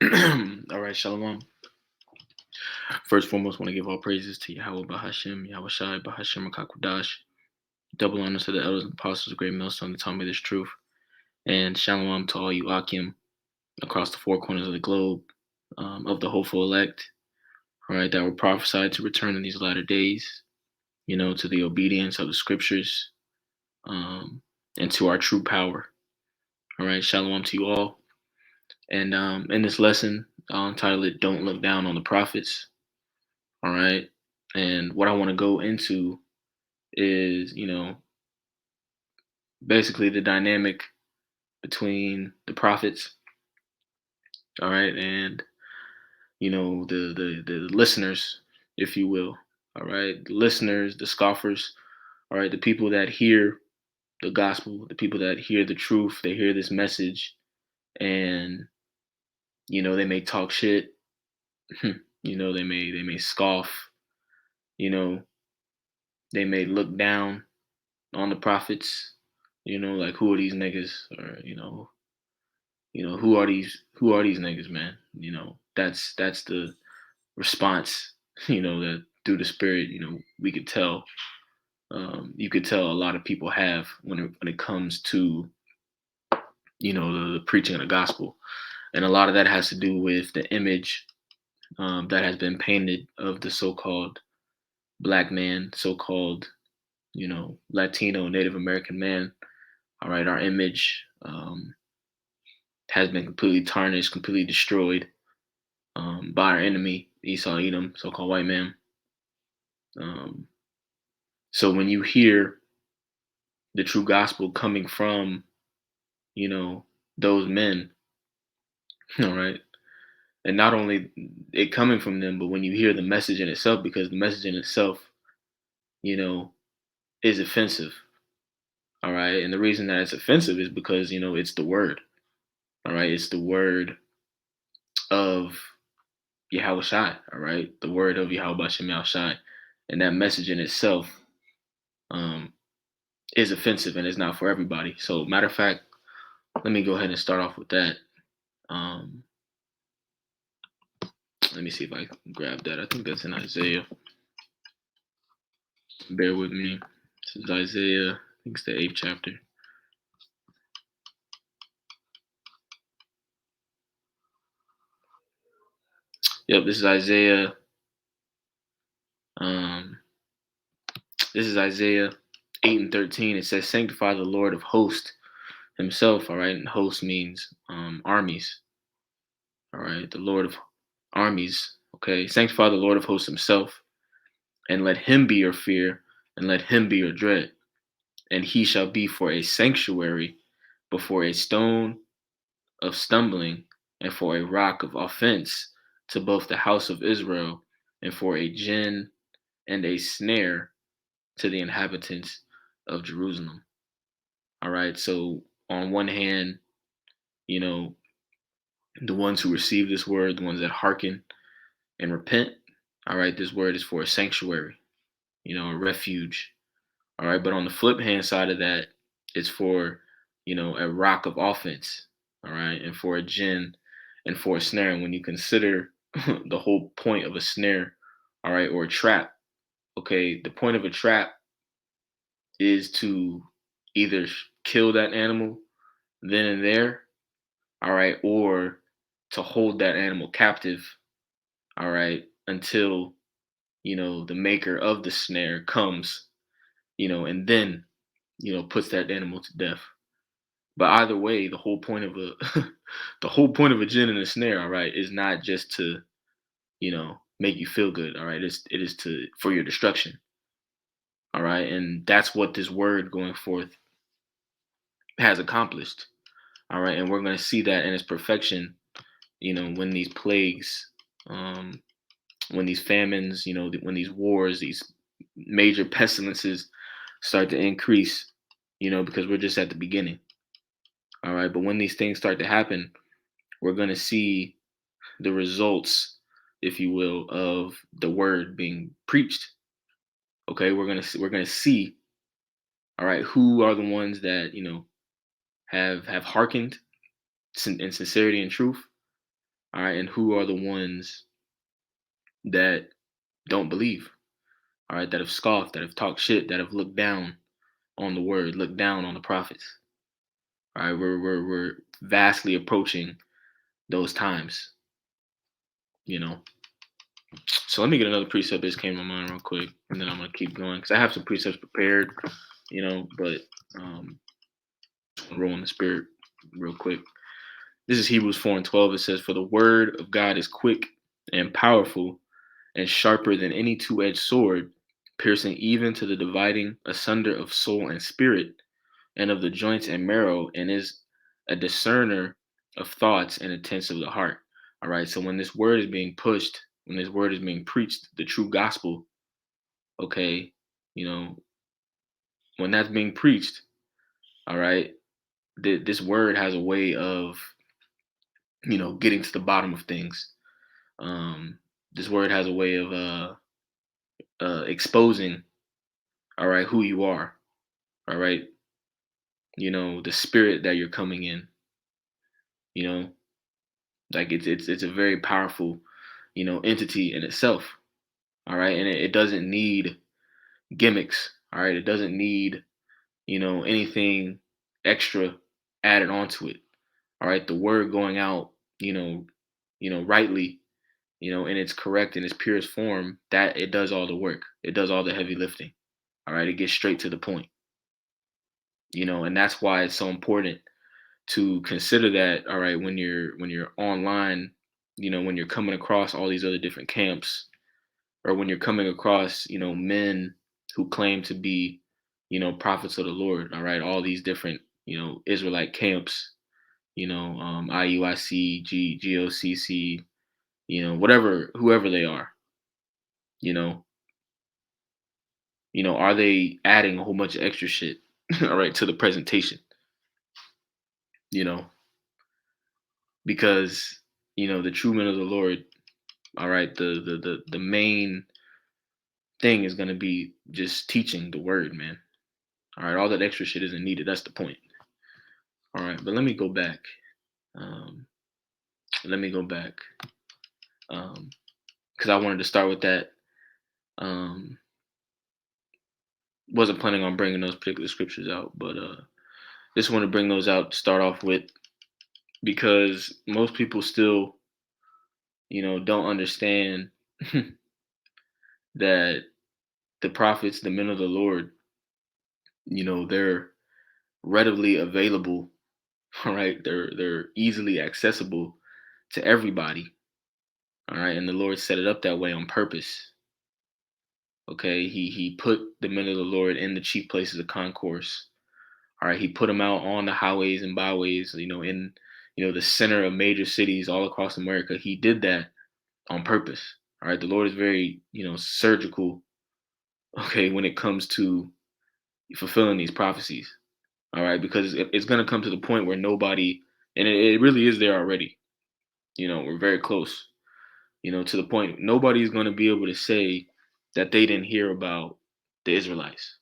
All right, Shalom. First and foremost, want to give all praises to Yahweh Bahashem, Yahweh Shai, Bahashem Rakakwadash. Double honors to the elders and apostles of Great Millstone that taught me this truth. And Shalom to all you Akim across the four corners of the globe, of the hopeful elect, all right, that were prophesied to return in these latter days, to the obedience of the scriptures, and to our true power. All right, Shalom to you all. And in this lesson, I'll entitle it Don't Look Down on the Prophets. All right. And what I want to go into is, basically the dynamic between the prophets, all right, and the listeners, if you will. All right. The listeners, the scoffers, all right, the people that hear the gospel, the people that hear the truth, they hear this message, and they may talk shit, they may scoff, you know, they may look down on the prophets, like who are these niggas, or who are these niggas, man? That's the response, that through the spirit, we could tell, you could tell a lot of people have when it comes to the preaching of the gospel, and a lot of that has to do with the image that has been painted of the so-called black man, so-called Latino, Native American man. All right, our image has been completely tarnished, completely destroyed by our enemy, Esau Edom, so-called white man. Um, so when you hear the true gospel coming from, those men, all right, and not only it coming from them, but when you hear the message in itself, because the message in itself, you know, is offensive, all right, and the reason that it's offensive is because it's the word, all right, it's the word of Yahweh Shai, all right, the word of Yahweh Shem Shai, and that message in itself um, is offensive and it's not for everybody. So, matter of fact, let me go ahead and start off with that. Um, Let me see if I can grab that. I think that's in Isaiah. Bear with me. This is Isaiah. I think it's the 8th chapter. Yep, this is Isaiah. Um, this is Isaiah 8 and 13. It says, "Sanctify the Lord of hosts himself." All right, and host means armies. All right, the Lord of armies. Okay, sanctify the Lord of hosts himself, and let him be your fear, and let him be your dread. And he shall be for a sanctuary before a stone of stumbling, and for a rock of offense to both the house of Israel, and for a gin and a snare to the inhabitants of Jerusalem. All right, so on one hand, you know, the ones who receive this word, the ones that hearken and repent, all right, this word is for a sanctuary, a refuge. All right, but on the flip hand side of that, it's for, a rock of offense. All right, and for a gin and for a snare. And when you consider the whole point of a snare, all right, or a trap, okay, the point of a trap is to either kill that animal then and there, all right, or to hold that animal captive, all right, until, the maker of the snare comes, and then, puts that animal to death. But either way, the whole point of a the whole point of a gin and a snare, all right, is not just to, make you feel good, all right. It is to for your destruction. All right. And that's what this word going forth has accomplished. All right. And we're gonna see that in its perfection, when these plagues, um, when these famines, when these wars, these major pestilences start to increase, because we're just at the beginning. All right. But when these things start to happen, we're gonna see the results, if you will, of the word being preached. Okay, we're gonna see, all right, who are the ones that have hearkened in sincerity and truth, All right, and who are the ones that don't believe? All right, that have scoffed, that have talked shit, that have looked down on the word, looked down on the prophets. All right, we're vastly approaching those times, you know. So let me get another precept that just came to my mind real quick, and then I'm gonna keep going because I have some precepts prepared, but um, roll in the spirit real quick. This is Hebrews 4:12. It says, "For the word of God is quick and powerful and sharper than any two-edged sword, piercing even to the dividing asunder of soul and spirit, and of the joints and marrow, and is a discerner of thoughts and intents of the heart." All right. So when this word is being pushed, when this word is being preached, the true gospel, okay, you know, when that's being preached, all right, this word has a way of, getting to the bottom of things. Um, this word has a way of exposing, all right, who you are, all right, the spirit that you're coming in, you know, like it's a very powerful, entity in itself, all right, and it doesn't need gimmicks, all right, it doesn't need, anything extra added onto it, all right, the word going out, you know, rightly, in its correct in its purest form, that it does all the work, it does all the heavy lifting, all right, it gets straight to the point, and that's why it's so important to consider that, all right, when you're online, when you're coming across all these other different camps, or when you're coming across, men who claim to be, prophets of the Lord, all right, all these different, Israelite camps, IUIC, GOCC, whatever, whoever they are, you know, are they adding a whole bunch of extra shit, all right, to the presentation, you know, because, the true men of the Lord, all right, the main thing is gonna be just teaching the word, man. All right, all that extra shit isn't needed. That's the point. All right, but let me go back. Um, let me go back because I wanted to start with that. Um, wasn't planning on bringing those particular scriptures out, but just want to bring those out to start off with because most people still, don't understand that the prophets, the men of the Lord, they're readily available. All right, they're easily accessible to everybody. All right, and the Lord set it up that way on purpose. Okay, he put the men of the Lord in the chief places of concourse. All right, he put them out on the highways and byways, in the center of major cities all across America. He did that on purpose. All right, the Lord is very, surgical, okay, when it comes to fulfilling these prophecies. All right, because it's going to come to the point where nobody, and it really is there already. We're very close, to the point nobody's going to be able to say that they didn't hear about the Israelites.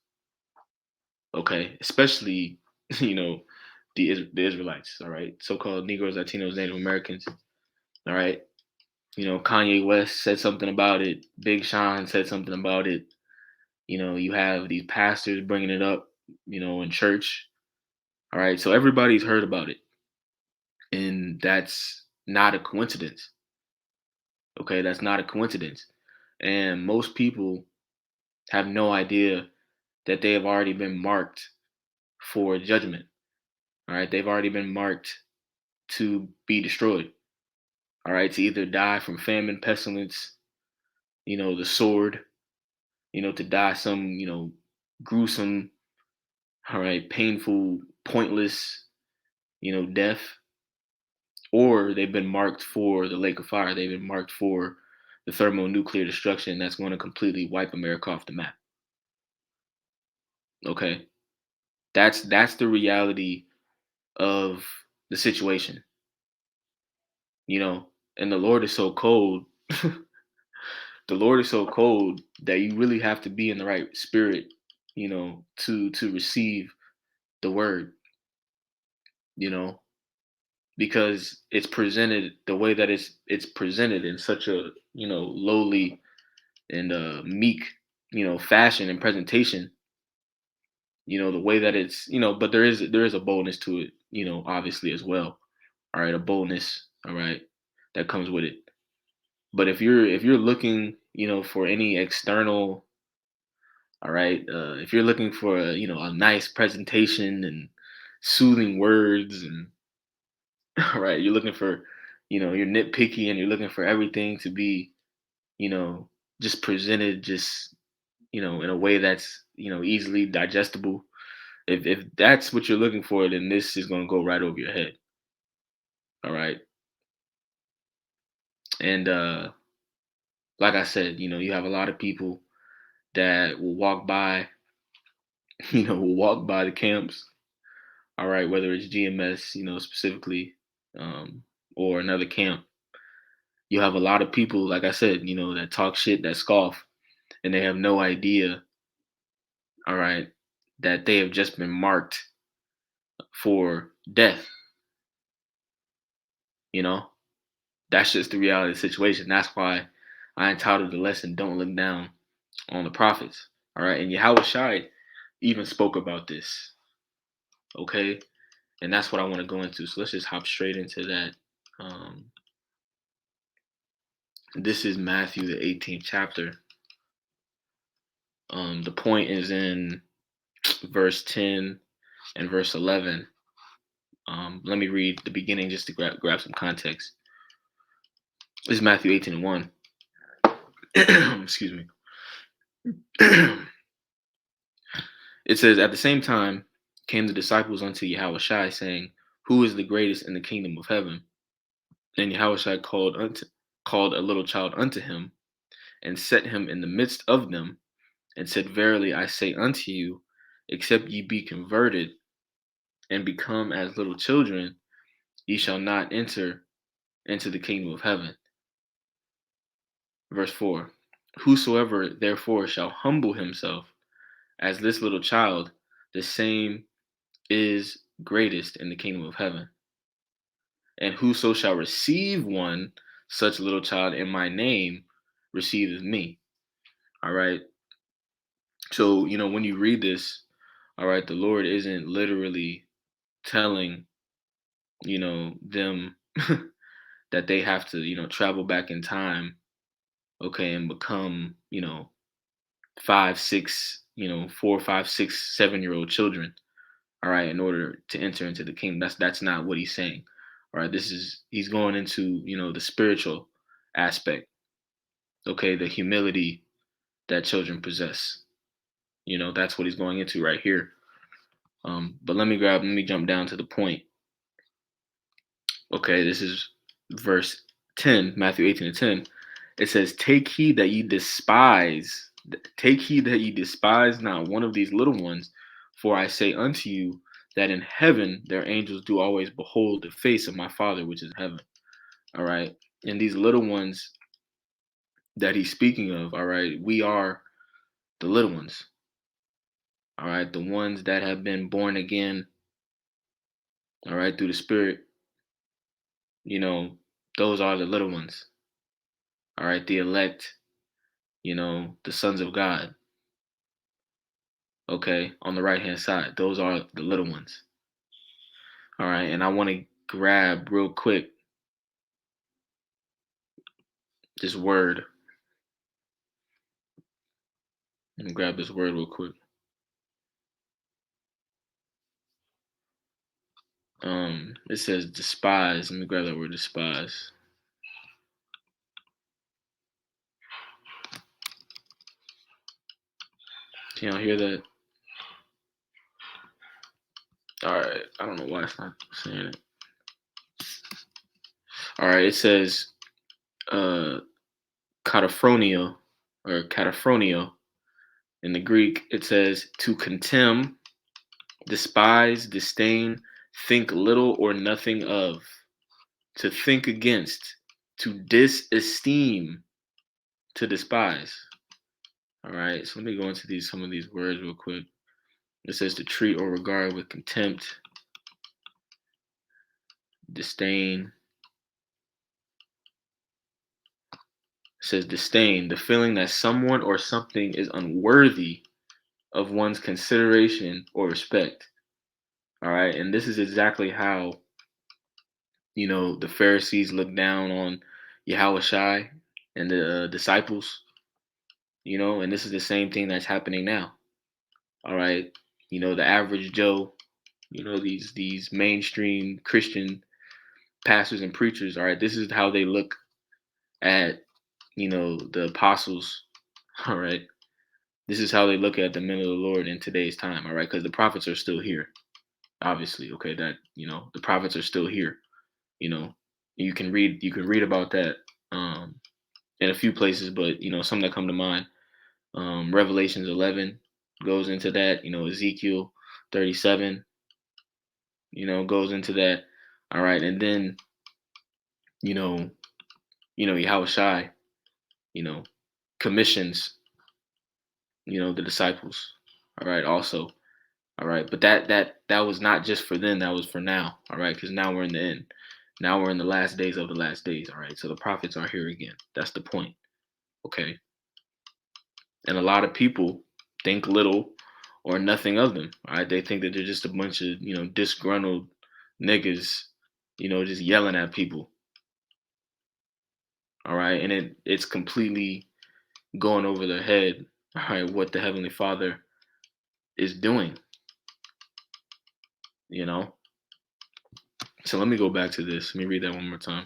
Okay, especially you know the Israelites. All right, so-called Negroes, Latinos, Native Americans. All right, Kanye West said something about it. Big Sean said something about it. You have these pastors bringing it up, in church. All right, so everybody's heard about it, and that's not a coincidence. Okay, that's not a coincidence, and most people have no idea that they have already been marked for judgment. All right, they've already been marked to be destroyed. All right, to either die from famine, pestilence, the sword, to die some, gruesome, all right, painful, pointless, death, or they've been marked for the lake of fire. They've been marked for the thermonuclear destruction that's going to completely wipe America off the map. Okay, that's the reality of the situation, and the Lord is so cold. The Lord is so cold that you really have to be in the right spirit, to receive the word, you know. because it's presented the way that it's presented in such a, lowly and meek, fashion and presentation. The way that it's, but there is a boldness to it, obviously as well. All right, a boldness, all right, that comes with it. But if you're looking, for any external, all right, if you're looking for a nice presentation and soothing words, and all right, you're looking for, you're nitpicky and you're looking for everything to be, you know, just presented just, in a way that's, easily digestible. If that's what you're looking for, then this is gonna go right over your head. All right. And like I said, you have a lot of people that will walk by, will walk by the camps, all right, whether it's GMS, specifically, um, or another camp. You have a lot of people, like I said, that talk shit, that scoff, and they have no idea, all right, that they have just been marked for death, you know? That's just the reality of the situation. That's why I entitled the lesson, Don't Look Down on the Prophets. All right. And Yahweh Shai even spoke about this. Okay. And that's what I want to go into. So let's just hop straight into that. Um, this is Matthew, the 18th chapter. The point is in verse 10 and verse 11. Let me read the beginning just to grab some context. This is Matthew 18 and 1. Excuse me. It says, At the same time came the disciples unto Yahushua, saying, Who is the greatest in the kingdom of heaven? And Yahushua called a little child unto him, and set him in the midst of them, and said, Verily I say unto you, except ye be converted, and become as little children, ye shall not enter into the kingdom of heaven. Verse 4. Whosoever therefore shall humble himself as this little child, the same is greatest in the kingdom of heaven. And whoso shall receive one such little child in my name receiveth me. All right. So, when you read this, all right, the Lord isn't literally telling, them that they have to, travel back in time, okay, and become, 5, 6, 4, 5, 6, 7-year-old children, all right, in order to enter into the kingdom. That's not what he's saying. All right, he's going into, the spiritual aspect, okay, the humility that children possess. That's what he's going into right here. But let me jump down to the point. Okay, this is verse 10, Matthew 18 and 10. It says, take heed that ye despise not one of these little ones, for I say unto you that in heaven their angels do always behold the face of my Father which is in heaven. All right. And these little ones that he's speaking of, all right, we are the little ones. All right, the ones that have been born again, all right, through the Spirit, you know, those are the little ones. All right, the elect, the sons of God. Okay, on the right hand side, those are the little ones. All right, and I want to grab real quick this word. Let me grab this word real quick. It says despise. Let me grab that word despise. Can y'all hear that? All right, I don't know why it's not saying it. All right, it says kataphronio or kataphronio. In the Greek, it says to contemn, despise, disdain, think little or nothing of, to think against, to disesteem, to despise. All right, so let me go into some of these words real quick. It says to treat or regard with contempt, Disdain. It says disdain, the feeling that someone or something is unworthy of one's consideration or respect. All right. And this is exactly how, the Pharisees looked down on Yahushai and the disciples, and this is the same thing that's happening now. All right. The average Joe, these mainstream Christian pastors and preachers, all right, this is how they look at, the apostles, all right. This is how they look at the men of the Lord in today's time, all right, because the prophets are still here, obviously, okay, that, the prophets are still here, you know. You can read about that in a few places, but some that come to mind, Revelations 11 goes into that, Ezekiel 37, goes into that, all right, and then, you know, Yahushai, you know, commissions, the disciples. All right, also. All right. But that was not just for then, that was for now. All right, because now we're in the end. Now we're in the last days of the last days. All right. So the prophets are here again. That's the point. Okay. And a lot of people think little or nothing of them. All right. They think that they're just a bunch of, disgruntled niggas, just yelling at people. All right. And it's completely going over their head, all right, what the Heavenly Father is doing, you know? So let me go back to this. Let me read that one more time.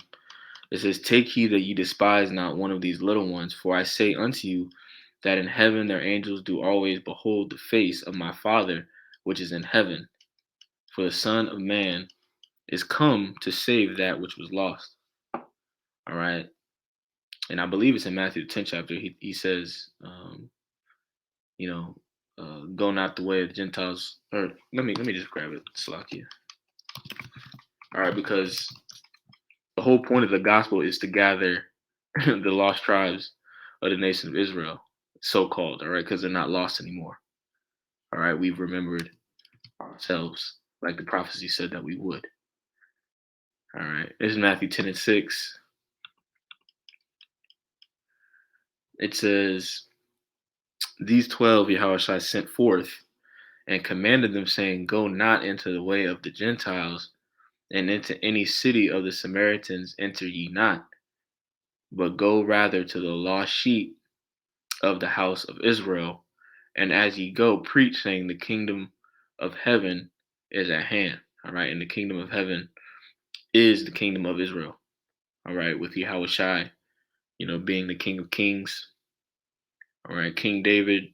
It says, take heed that ye despise not one of these little ones, for I say unto you that in heaven their angels do always behold the face of my Father which is in heaven. For the Son of Man is come to save that which was lost. All right. And I believe it's in Matthew the 10th chapter. He says, you know, go not the way of the Gentiles. Or let me just grab it, Slakia. All right, because the whole point of the gospel is to gather the lost tribes of the nation of Israel, so called, all right, because they're not lost anymore. All right, we've remembered ourselves like the prophecy said that we would. All right, this is Matthew 10 and 6. It says, these 12 Yahushua sent forth and commanded them, saying, go not into the way of the Gentiles, and into any city of the Samaritans enter ye not, but go rather to the lost sheep of the house of Israel. And as ye go, preach, saying, the kingdom of heaven is at hand. All right. And the kingdom of heaven is the kingdom of Israel. All right. With Yahushai, being the King of Kings. All right. King David,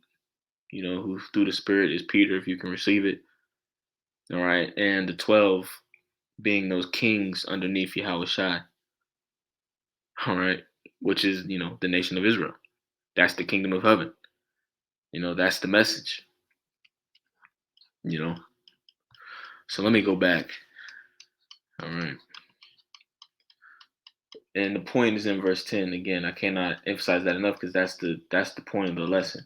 who through the Spirit is Peter, if you can receive it. All right. And the 12 being those kings underneath Yahushai. All right. Which is, the nation of Israel. That's the kingdom of heaven. That's the message. So let me go back. All right. And the point is in verse 10. Again, I cannot emphasize that enough because that's the point of the lesson.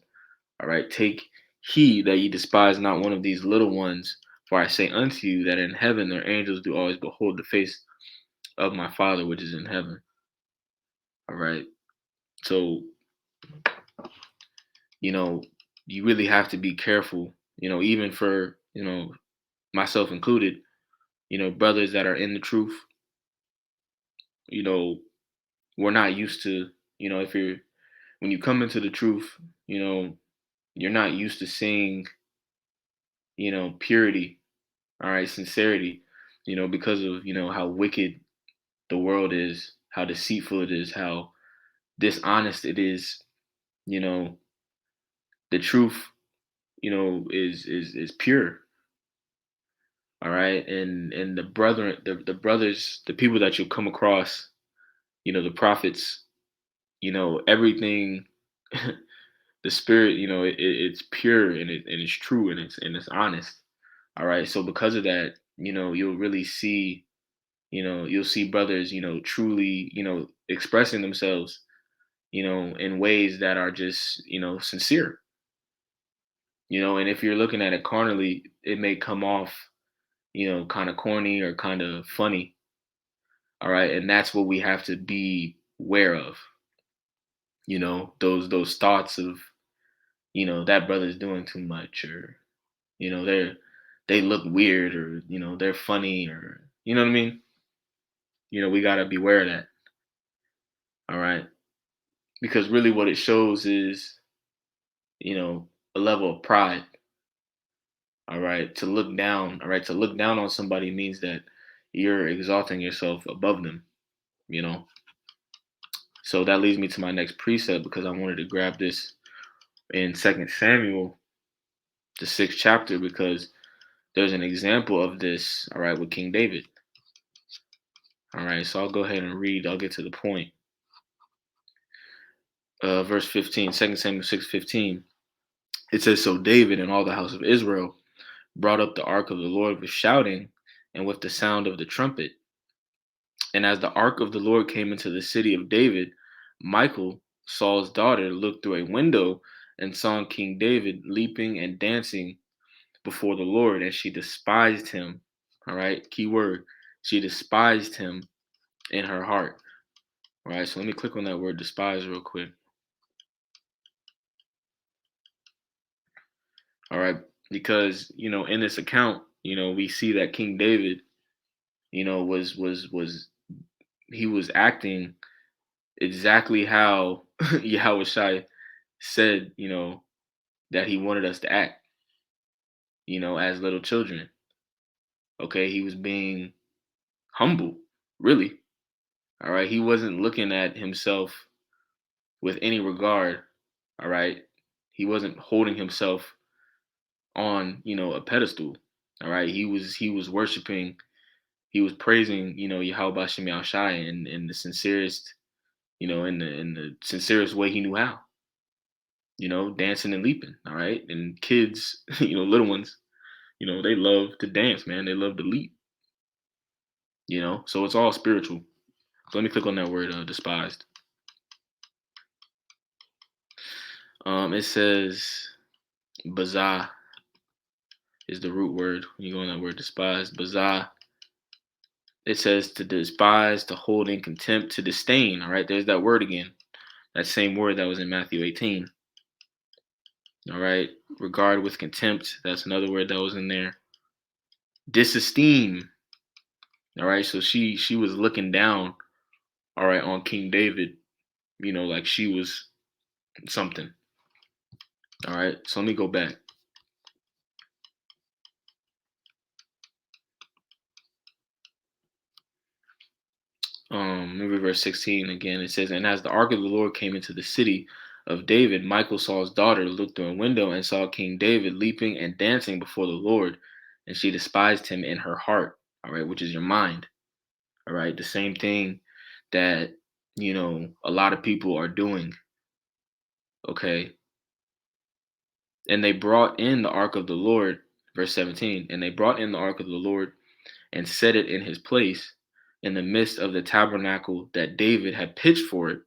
All right. Take heed that ye despise not one of these little ones, for I say unto you that in heaven their angels do always behold the face of my Father which is in heaven. All right. So, you really have to be careful, even for, myself included, brothers that are in the truth, you know, we're not used to, if you're when you come into the truth, you're not used to seeing, purity, all right, sincerity, because of, how wicked the world is, how deceitful it is, how dishonest it is, you know, the truth, is pure. All right. And the brothers, the people that you'll come across, the prophets, everything the spirit, it's pure and it's true and it's honest. All right. So because of that, you'll really see, you'll see brothers, truly, expressing themselves, in ways that are just, sincere. And if you're looking at it carnally, it may come off, kind of corny or kind of funny. All right, and that's what we have to be aware of. Those thoughts of, that brother's doing too much, or they look weird, or they're funny, or you know what I mean. We gotta beware of that. All right, because really what it shows is, a level of pride. All right, to look down. All right, to look down on somebody means that you're exalting yourself above them. You know. So that leads me to my next precept, because I wanted to grab this in Second Samuel, the sixth chapter, because there's an example of this. All right, with King David. All right, so I'll go ahead and read. I'll get to the point. Verse 15, 2 Samuel 6:15. It says, "So David and all the house of Israel brought up the ark of the Lord with shouting and with the sound of the trumpet. And as the ark of the Lord came into the city of David, Michal, Saul's daughter, looked through a window and saw King David leaping and dancing before the Lord, and she despised him." All right, key word. She despised him in her heart. All right, so let me click on that word despise real quick. All right, because in this account, we see that King David, was he was acting exactly how Yahushua said, that he wanted us to act, as little children. Okay, he was being humble, really. All right, he wasn't looking at himself with any regard. All right, he wasn't holding himself on, a pedestal. All right, he was worshiping, he was praising, Yahweh Bashem Yahushai in the sincerest, in the sincerest way he knew how. Dancing and leaping. All right, and kids, little ones, they love to dance, man. They love to leap. So it's all spiritual. So let me click on that word, despised. It says bazah is the root word. When you go on that word despised, bazah. It says to despise, to hold in contempt, to disdain. All right, there's that word again. That same word that was in Matthew 18. All right, regard with contempt. That's another word that was in there. Disesteem. All right, so she was looking down. All right, on King David. Like she was something. All right, so let me go back. Maybe verse 16 again. It says, "And as the ark of the Lord came into the city of David, Michal, Saul's daughter, looked through a window and saw King David leaping and dancing before the Lord, and she despised him in her heart." All right, which is your mind. All right, the same thing that a lot of people are doing. Okay, and they brought in the ark of the Lord, verse 17, and they brought in the ark of the Lord and set it in his place in the midst of the tabernacle that David had pitched for it.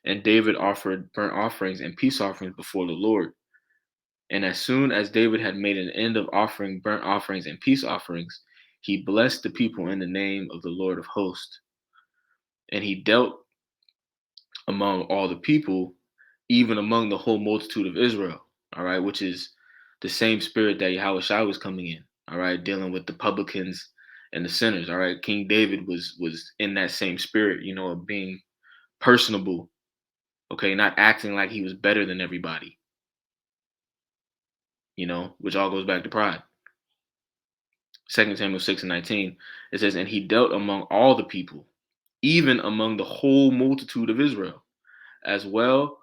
And David offered burnt offerings and peace offerings before the Lord. And as soon as David had made an end of offering burnt offerings and peace offerings, he blessed the people in the name of the Lord of hosts. And he dealt among all the people, even among the whole multitude of Israel. All right, which is the same spirit that Yahushua was coming in. All right, dealing with the publicans and the sinners. All right, King David was in that same spirit, of being personable. Okay, not acting like he was better than everybody. Which all goes back to pride. 2 Samuel 6:19, it says, "And he dealt among all the people, even among the whole multitude of Israel, as well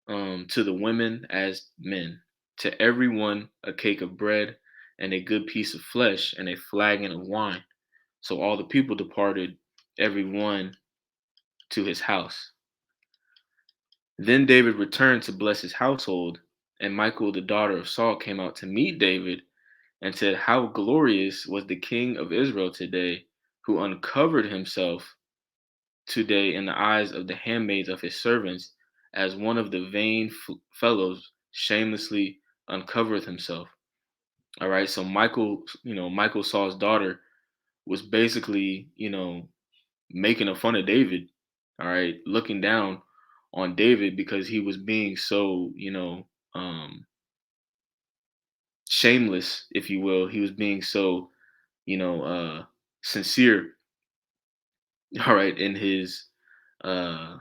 to the women as men. To every one a cake of bread and a good piece of flesh and a flagon of wine. So all the people departed, every one to his house. Then David returned to bless his household, and Michal, the daughter of Saul, came out to meet David and said, 'How glorious was the king of Israel today, who uncovered himself today in the eyes of the handmaids of his servants, as one of the vain fellows shamelessly uncovereth himself.'" All right, so Michal, Michal Saul's daughter was basically, making a fun of David, all right, looking down on David because he was being so, shameless, if you will. He was being so, sincere, all right, in his, uh,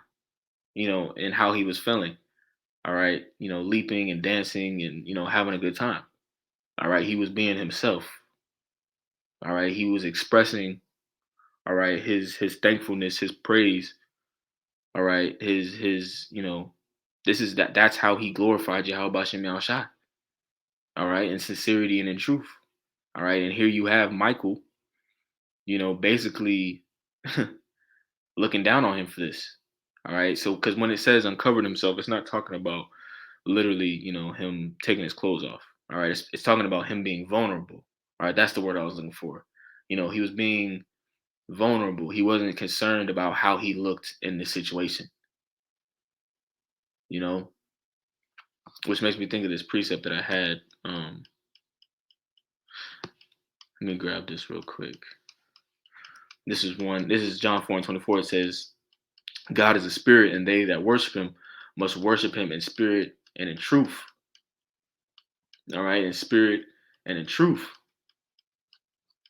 in how he was feeling, all right, leaping and dancing and, having a good time, all right. He was being himself, all right. He was expressing, all right, his thankfulness, his praise, all right, his, that's how he glorified Yahweh Shem Shai, all right, in sincerity and in truth, all right. And here you have Michael, basically looking down on him for this, all right. So, because when it says uncovered himself, it's not talking about literally, him taking his clothes off, all right. It's talking about him being vulnerable, all right. That's the word I was looking for. He was being vulnerable. He wasn't concerned about how he looked in this situation, you know, which makes me think of this precept that I had. Let me grab this real quick. This is John 4:24. It says, God is a spirit, and they that worship him must worship him in spirit and in truth. All right, in spirit and in truth,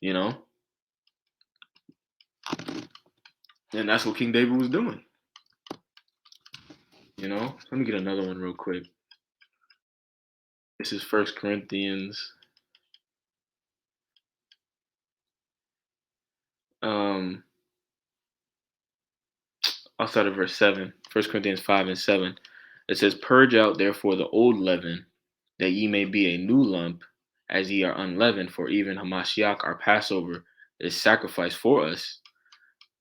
you know, and that's what King David was doing. Let me get another one real quick. This is First Corinthians. Um, I'll start at verse 7. 1 Corinthians 5:7. It says, purge out therefore the old leaven, that ye may be a new lump, as ye are unleavened, for even Hamashiach our Passover is sacrificed for us.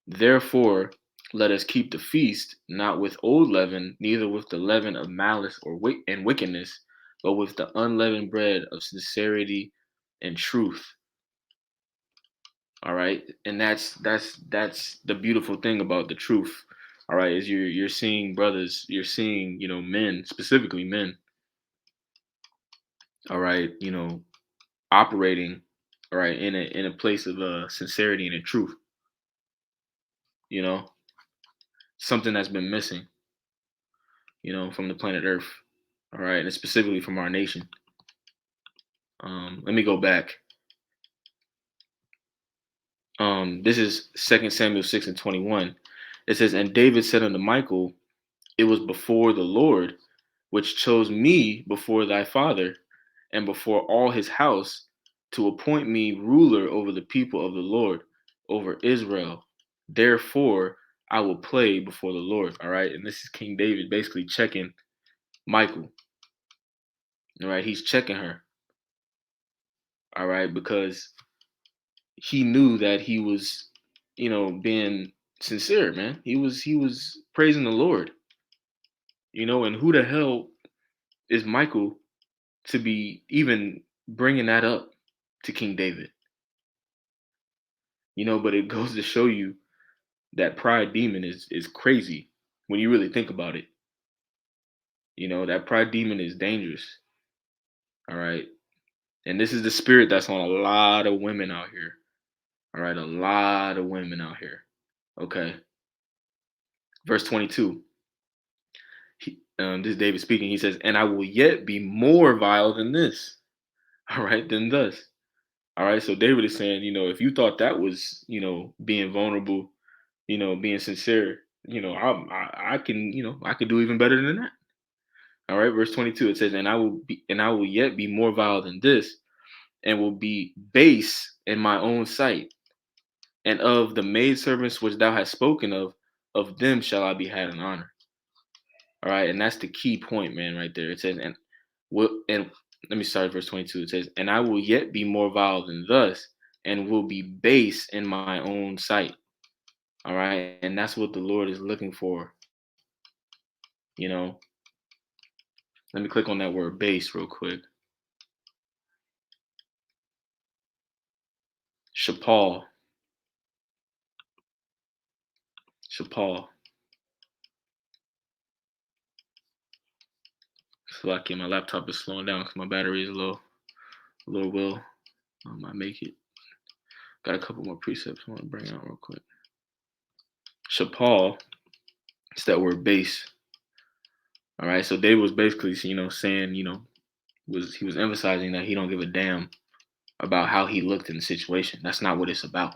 Therefore, let us keep the feast, not with old leaven, neither with the leaven of malice and wickedness, but with the unleavened bread of sincerity and truth. All right, and that's the beautiful thing about the truth. All right, is you're seeing brothers, you're seeing men, specifically men. All right, operating, all right, in a place of sincerity and in truth. You know, something that's been missing, from the planet Earth. All right, and specifically from our nation. Let me go back. This is 2 Samuel 6:21. It says, and David said unto Michael, it was before the Lord, which chose me before thy father, and before all his house, to appoint me ruler over the people of the Lord, over Israel. Therefore, I will play before the Lord. All right, and this is King David basically checking Michael. All right, he's checking her. All right, because he knew that he was, being sincere, man. He was praising the Lord, and who the hell is Michael to be even bringing that up to King David? But it goes to show you that pride demon is crazy when you really think about it. That pride demon is dangerous. All right. And this is the spirit that's on a lot of women out here. All right, a lot of women out here. Okay. Verse 22. This is David speaking. He says, and I will yet be more vile than this. All right, than thus. All right. So David is saying, if you thought that was, being vulnerable, being sincere, I can, I could do even better than that. All right, verse 22. It says, and I will yet be more vile than this, and will be base in my own sight. And of the maidservants which thou hast spoken of them shall I be had in honor. All right, and that's the key point, man, right there. It says, and let me start at verse 22. It says, and I will yet be more vile than thus, and will be base in my own sight. All right, and that's what the Lord is looking for. Let me click on that word base real quick. Shapal. Shapal. Lucky my laptop is slowing down because my battery is low. Lord will, I make it. Got a couple more precepts I want to bring out real quick. Shapal, it's that word base. All right. So David was basically, saying, he was emphasizing that he don't give a damn about how he looked in the situation. That's not what it's about.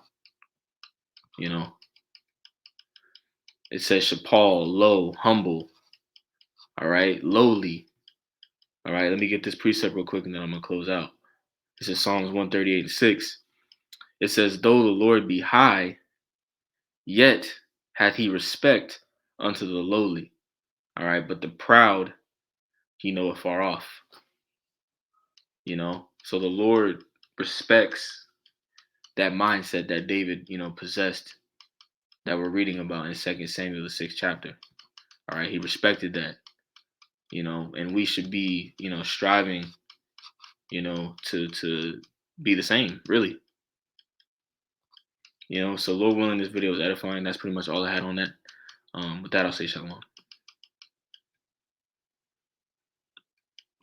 You know, it says Shapal, low, humble. All right, lowly. All right, let me get this precept real quick and then I'm gonna close out. This is Psalms 138:6. It says, though the Lord be high, yet hath he respect unto the lowly. All right, but the proud he knoweth far off. So the Lord respects that mindset that David, possessed, that we're reading about in 2 Samuel, the 6th chapter. All right, he respected that, and we should be, striving, to be the same, really. So Lord willing, this video is edifying. That's pretty much all I had on that. With that, I'll say shalom.